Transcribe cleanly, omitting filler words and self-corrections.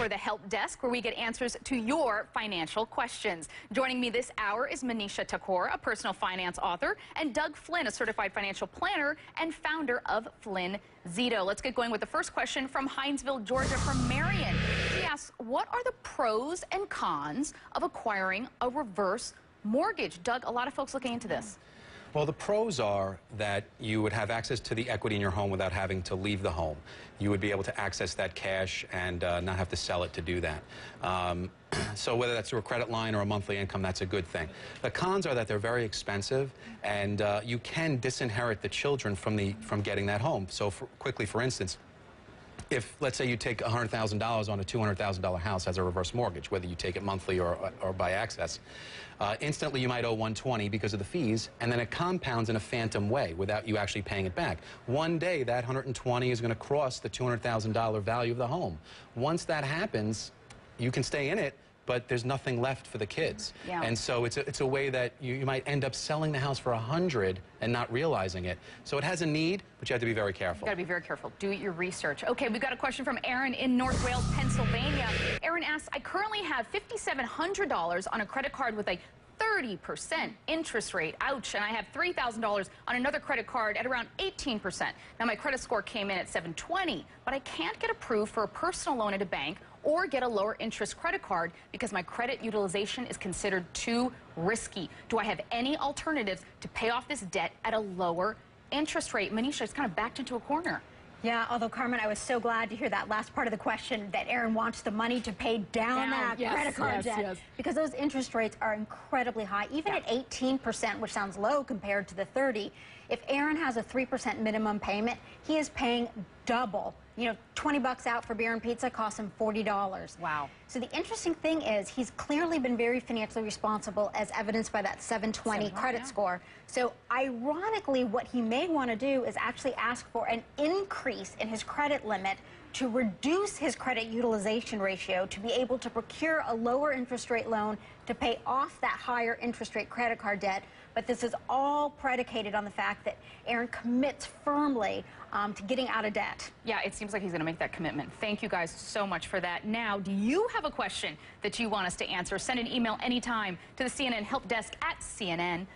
for the Help Desk, where we get answers to your financial questions. Joining me this hour is Manisha Thakur, a personal finance author, and Doug Flynn, a certified financial planner and founder of Flynn Zito. Let's get going with the first question from Hinesville, Georgia, from Marion. She asks, what are the pros and cons of acquiring a reverse mortgage? Doug, a lot of folks looking into this. Well, the pros are that you would have access to the equity in your home without having to leave the home. You would be able to access that cash and not have to sell it to do that. So whether that's through a credit line or a monthly income, that's a good thing. The cons are that they're very expensive, and you can disinherit the children from getting that home. So for instance, if, let's say, you take $100,000 on a $200,000 house as a reverse mortgage, whether you take it monthly or by access, instantly you might owe $120 because of the fees, and then it compounds in a phantom way without you actually paying it back. One day, that $120 is going to cross the $200,000 value of the home. Once that happens, you can stay in it, but there's nothing left for the kids. Yeah. And so it's a way that you might end up selling the house for $100 and not realizing it. So it has a need, but you have to be very careful. You got to be very careful. Do your research. Okay, we've got a question from Aaron in North Wales, Pennsylvania. Aaron asks, I currently have $5,700 on a credit card with a 30% interest rate. Ouch. And I have $3,000 on another credit card at around 18%. Now, my credit score came in at 720, but I can't get approved for a personal loan at a bank or get a lower interest credit card because my credit utilization is considered too risky. Do I have any alternatives to pay off this debt at a lower interest rate? Manisha, it's kind of backed into a corner. Yeah, although, Carmen, I was so glad to hear that last part of the question, that Aaron wants the money to pay down that credit card debt. Because those interest rates are incredibly high. Even at 18%, which sounds low compared to the 30%, if Aaron has a 3% minimum payment, he is paying double. You know, 20 bucks out for beer and pizza costs him $40. Wow. So the interesting thing is he's clearly been very financially responsible, as evidenced by that 720 credit score. So ironically, what he may want to do is actually ask for an increase in his credit limit to reduce his credit utilization ratio to be able to procure a lower interest rate loan to pay off that higher interest rate credit card debt. But this is all predicated on the fact that Aaron commits firmly to getting out of debt. Yeah, it seems like he's going to make that commitment. Thank you guys so much for that. Now, do you have a question that you want us to answer? Send an email anytime to the CNN Help Desk at CNN.com.